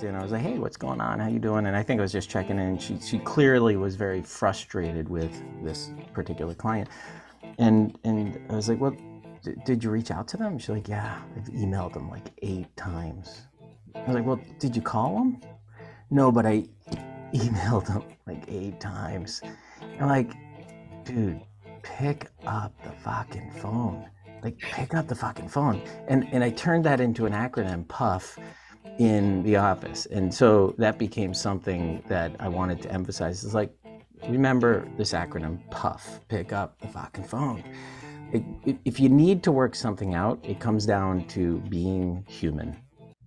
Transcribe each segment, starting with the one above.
walked in. I was like, hey, what's going on? How you doing? And I think I was just checking in. She clearly was very frustrated with this particular client. And I was like, well, did you reach out to them? She's like, yeah, I've emailed them like 8 times. I was like, well, did you call them? No, but I emailed them like 8 times. I'm like, dude, pick up the fucking phone. Like, pick up the fucking phone. And I turned that into an acronym, PUF, in the office. And so that became something that I wanted to emphasize. It's like, remember this acronym, PUF, pick up the fucking phone. If you need to work something out, it comes down to being human,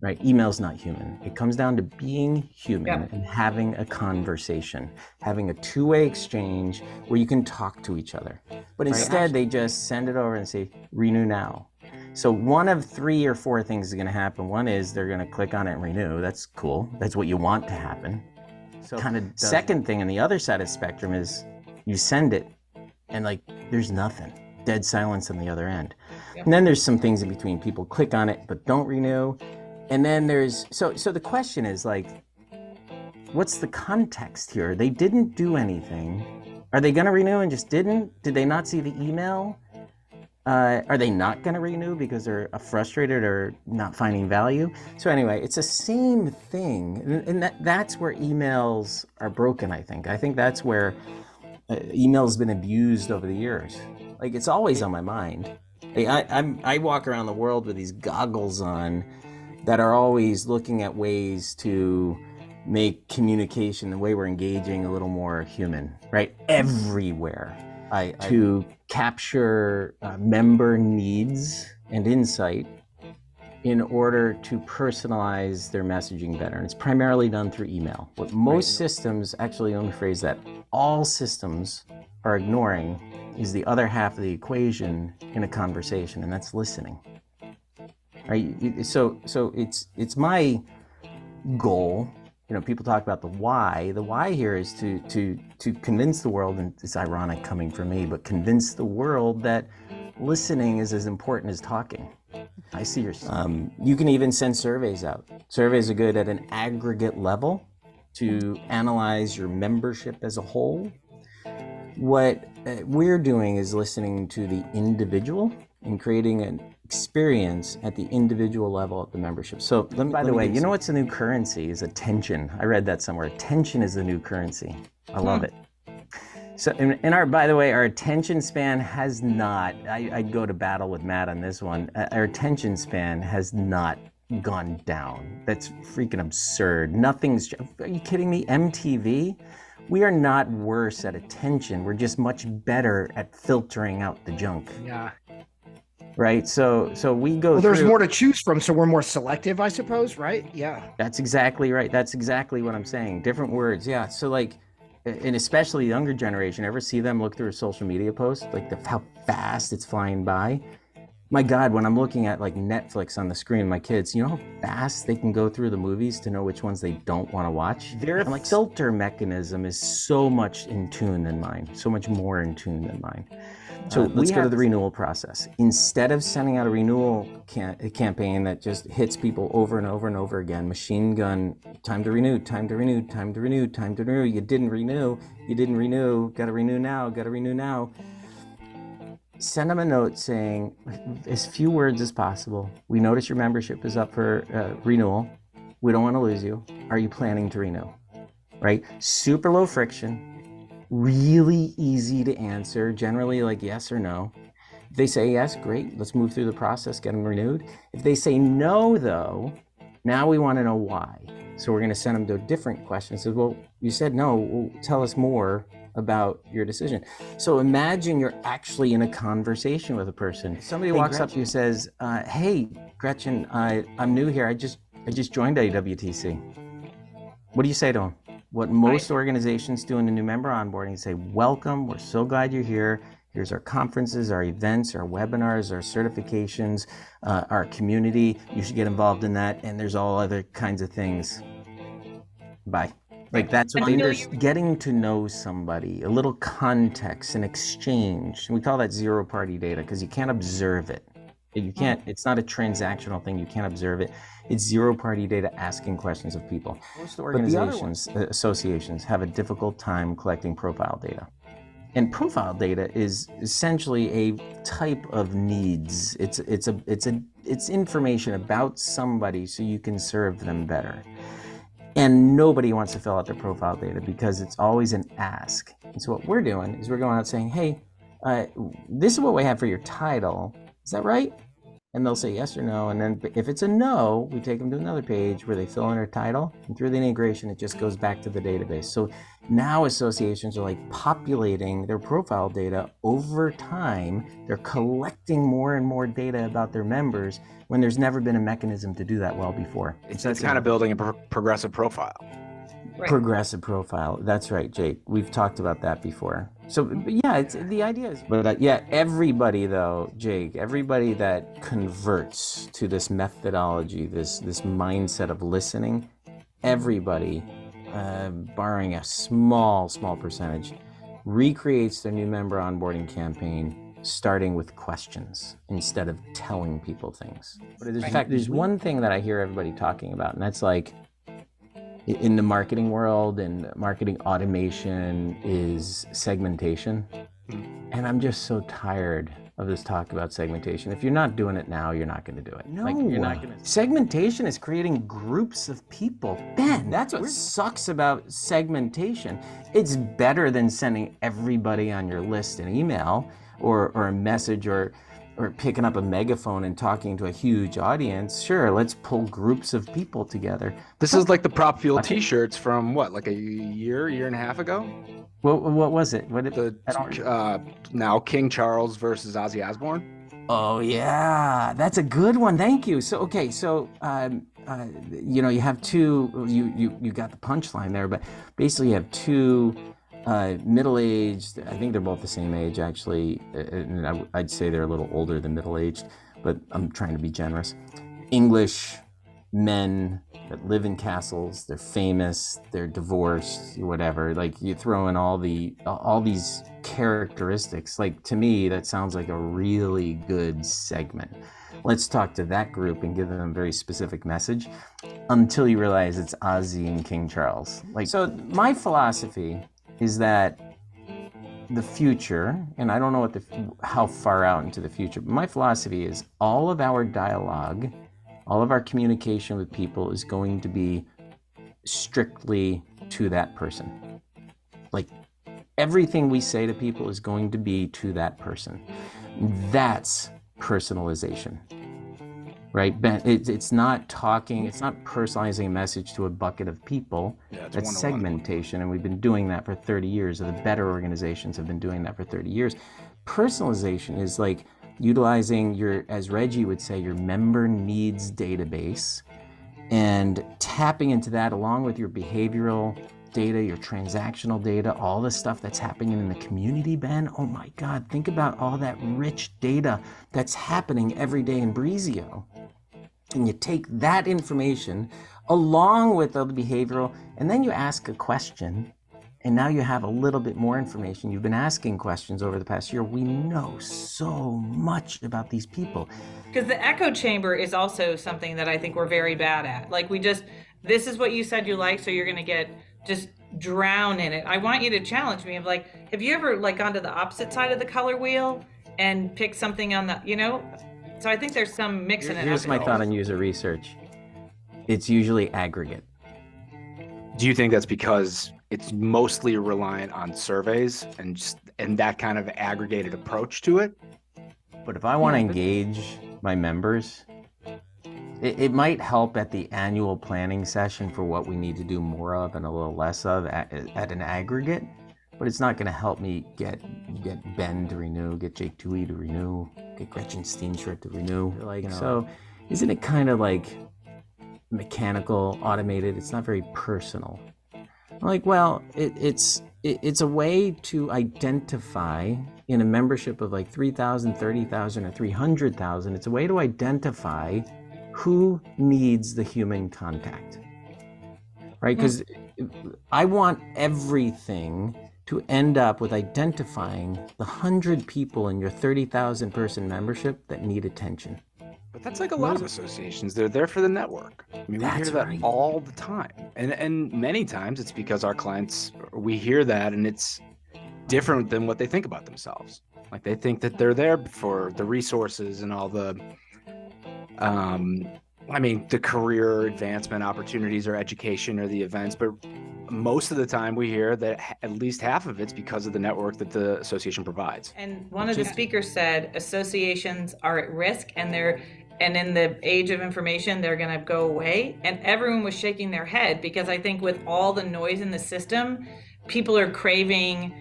right? Email's not human. It comes down to being human and having a conversation, having a two-way exchange where you can talk to each other. But instead, they just send it over and say, renew now. So one of 3 or 4 things is going to happen. One is they're going to click on it and renew. That's cool. That's what you want to happen. So kind of second thing on the other side of the spectrum is you send it and like there's nothing. Dead silence on the other end. And then there's some things in between. People click on it but don't renew. And then there's so the question is like, what's the context here? They didn't do anything. Are they going to renew and just didn't? Did they not see the email? Are they not going to renew because they're frustrated or not finding value? So anyway, it's the same thing, and that's where emails are broken. I think that's where email's been abused over the years. Like, it's always on my mind. I walk around the world with these goggles on that are always looking at ways to make communication, the way we're engaging, a little more human, right? Everywhere. To capture member needs and insight in order to personalize their messaging better. And it's primarily done through email. What most systems, actually, let me phrase that, all systems are ignoring is the other half of the equation in a conversation, and that's listening. Right? So it's my goal. You know, people talk about the why. The why here is to convince the world, and it's ironic coming from me, but convince the world that listening is as important as talking. I see your. You can even send surveys out. Surveys are good at an aggregate level to analyze your membership as a whole. What we're doing is listening to the individual and creating an experience at the individual level of the membership. So by the way, you know what's the new currency is attention. I read that somewhere. Attention is the new currency. I love it. So in our, by the way, our attention span has not, I'd go to battle with Matt on this one. Our attention span has not gone down. That's freaking absurd. Nothing's, are you kidding me? MTV? We are not worse at attention. We're just much better at filtering out the junk. Yeah. Right, so we go. Well, there's more to choose from, so we're more selective, I suppose. Right? Yeah. That's exactly right. That's exactly what I'm saying. Different words, yeah. So like, and especially younger generation. Ever see them look through a social media post, like how fast it's flying by? My God, when I'm looking at like Netflix on the screen, my kids, you know how fast they can go through the movies to know which ones they don't want to watch? Their like filter mechanism is so much in tune than mine, so much more in tune than mine. So let's go to the renewal process. Instead of sending out a renewal campaign that just hits people over and over and over again, machine gun, time to renew, time to renew, time to renew, time to renew, you didn't renew, gotta renew now. Send them a note saying, as few words as possible, we notice your membership is up for renewal. We don't want to lose you. Are you planning to renew? Right? Super low friction. Really easy to answer, generally like yes or no. If they say yes, great, let's move through the process, get them renewed. If they say no though, now we want to know why. So we're going to send them to a different question. It says, well, you said no, well, tell us more about your decision. So imagine you're actually in a conversation with a person. Somebody walks up to you and says, hey, Gretchen, I'm new here. I just joined AWTC. What do you say to them? What most organizations do in the new member onboarding, say, welcome, we're so glad you're here. Here's our conferences, our events, our webinars, our certifications, our community. You should get involved in that. And there's all other kinds of things. Bye. Like that's what leaders, getting to know somebody, a little context, an exchange. We call that zero party data because you can't observe it. You can't, it's not a transactional thing. You can't observe it. It's zero-party data asking questions of people. Most organizations, associations have a difficult time collecting profile data. And profile data is essentially a type of needs. It's information about somebody so you can serve them better. And nobody wants to fill out their profile data because it's always an ask. And so what we're doing is we're going out saying, hey, this is what we have for your title. Is that right? And they'll say yes or no. And then if it's a no, we take them to another page where they fill in their title. And through the integration, it just goes back to the database. So now associations are like populating their profile data over time. They're collecting more and more data about their members when there's never been a mechanism to do that well before. It's kind of building a progressive profile. Right. Progressive profile. That's right, Jake. We've talked about that before. So yeah, it's the idea is, but yeah, everybody though, Jake, everybody that converts to this methodology, this mindset of listening, everybody, barring a small percentage, recreates their new member onboarding campaign, starting with questions instead of telling people things. But in fact, there's one thing that I hear everybody talking about, and that's like, in the marketing world and marketing automation is segmentation. And I'm just so tired of this talk about segmentation. If you're not doing it now, you're not going to do it. No, you're not going to. Segmentation is creating groups of people. Ben, that's what sucks about segmentation. It's better than sending everybody on your list an email or a message or picking up a megaphone and talking to a huge audience. Sure, let's pull groups of people together. This is like the PropFuel t-shirts from what, like a year and a half ago? What was it? Now King Charles versus Ozzy Osbourne. Oh yeah, that's a good one. Thank you. So okay, so you have two. You got the punchline there, but basically you have two middle-aged. I think they're both the same age actually, and I'd say they're a little older than middle-aged, but I'm trying to be generous. English men that live in castles. They're famous. They're divorced. Whatever. Like you throw in all these characteristics. Like to me, that sounds like a really good segment. Let's talk to that group and give them a very specific message until you realize it's Ozzy and King Charles. Like so, my philosophy is that the future, and I don't know how far out into the future, but my philosophy is all of our dialogue, all of our communication with people is going to be strictly to that person. Like everything we say to people is going to be to that person. That's personalization. Right, Ben? It's not talking, it's not personalizing a message to a bucket of people. Yeah, that's segmentation, and we've been doing that for 30 years, or the better organizations have been doing that for 30 years. Personalization is like utilizing your, as Reggie would say, your member needs database and tapping into that along with your behavioral data, your transactional data, all the stuff that's happening in the community, Ben. Oh my God, think about all that rich data that's happening every day in Breezio. And you take that information along with the behavioral, and then you ask a question, and now you have a little bit more information. You've been asking questions over the past year. We know so much about these people. Because the echo chamber is also something that I think we're very bad at. Like this is what you said you like, so you're going to just drown in it. I want you to challenge me of like, have you ever like gone to the opposite side of the color wheel and picked something on the, So I think there's some mixing it up. Here's my thought on user research. It's usually aggregate. Do you think that's because it's mostly reliant on surveys and that kind of aggregated approach to it? But if I want to engage my members, it might help at the annual planning session for what we need to do more of and a little less of at an aggregate. But it's not going to help me get Ben to renew, get Jake Tui to renew, get Gretchen Steenschritt to renew. So isn't it kind of like mechanical, automated? It's not very personal. I'm like, well, it's a way to identify in a membership of like 3,000, 30,000, or 300,000. It's a way to identify who needs the human contact, right? Because I want everything to end up with identifying the 100 people in your 30,000 person membership that need attention. But that's like a lot of associations. They're there for the network. I mean, we hear That's that right. all the time. And many times it's because our clients, we hear that and it's different than what they think about themselves. Like they think that they're there for the resources and all the, the career advancement opportunities or education or the events. But most of the time we hear that at least half of it's because of the network that the association provides. And one of the speakers said associations are at risk and in the age of information, they're going to go away. And everyone was shaking their head because I think with all the noise in the system, people are craving,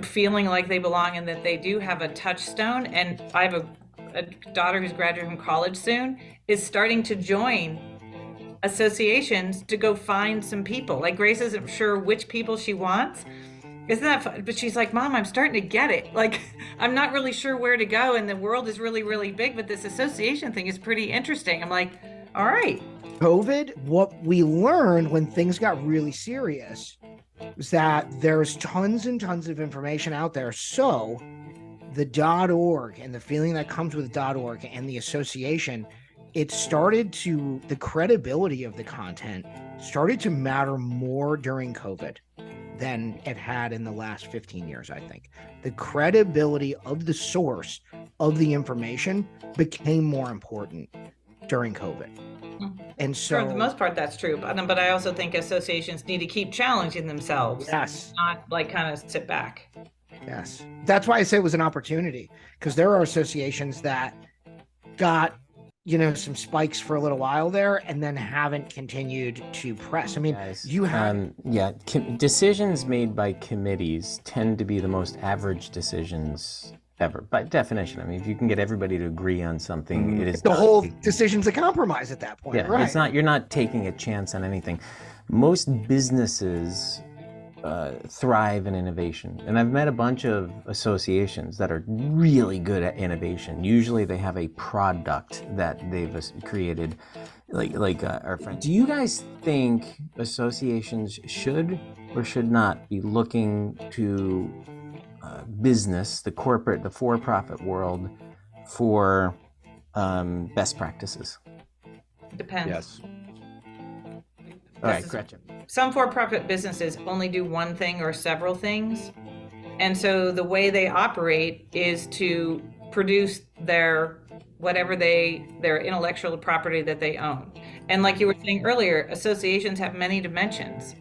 feeling like they belong and that they do have a touchstone. And I have a daughter who's graduating from college soon, is starting to join associations to go find some people. Like Grace isn't sure which people she wants. Isn't that fun? But she's like, Mom, I'm starting to get it. Like, I'm not really sure where to go. And the world is really, really big, but this association thing is pretty interesting. I'm like, all right. COVID, what we learned when things got really serious was that there's tons and tons of information out there. So the .org and the feeling that comes with .org and the association, the credibility of the content started to matter more during COVID than it had in the last 15 years, I think. The credibility of the source of the information became more important during COVID. And so for the most part, that's true. But I also think associations need to keep challenging themselves. Yes. Not like kind of sit back. Yes. That's why I say it was an opportunity, because there are associations that got some spikes for a little while there and then haven't continued to press. I mean, you have decisions made by committees tend to be the most average decisions ever, by definition. I mean, if you can get everybody to agree on something, it is the whole decision's a compromise at that point. Yeah, right. You're not taking a chance on anything. Most businesses thrive in innovation. And I've met a bunch of associations that are really good at innovation. Usually they have a product that they've created, like our friend. Do you guys think associations should or should not be looking to business, the corporate, the for-profit world for best practices? Depends. Yes. All right, Gretchen. Some for-profit businesses only do one thing or several things. And so the way they operate is to produce their intellectual property that they own. And like you were saying earlier, associations have many dimensions.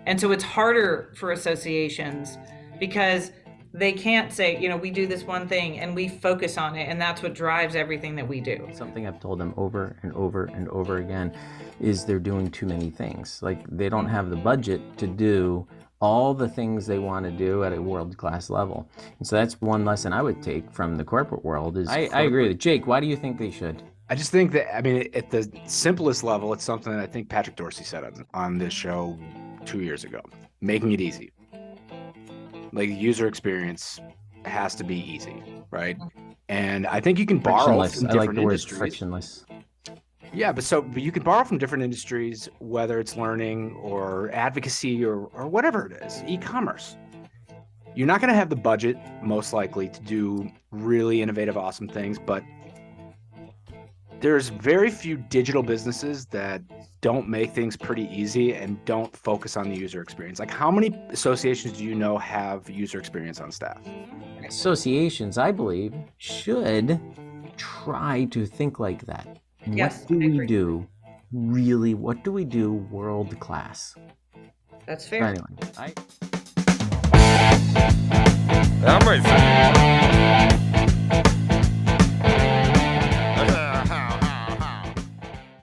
And so it's harder for associations because they can't say, we do this one thing and we focus on it, and that's what drives everything that we do. Something I've told them over and over and over again is they're doing too many things. Like they don't have the budget to do all the things they want to do at a world-class level. And so that's one lesson I would take from the corporate world is I agree with Jake. Why do you think they should? I just think that, at the simplest level, it's something that I think Patrick Dorsey said on this show 2 years ago, making it easy. Like user experience has to be easy, right? And I think you can borrow from different industries. Frictionless. Yeah, but you can borrow from different industries, whether it's learning or advocacy or whatever it is, e-commerce. You're not going to have the budget, most likely, to do really innovative, awesome things, but there's very few digital businesses that don't make things pretty easy and don't focus on the user experience. Like how many associations do you know have user experience on staff? Associations, I believe, should try to think like that. Yes, what do we do really? What do we do world class? That's fair. Anyway, I'm ready for it.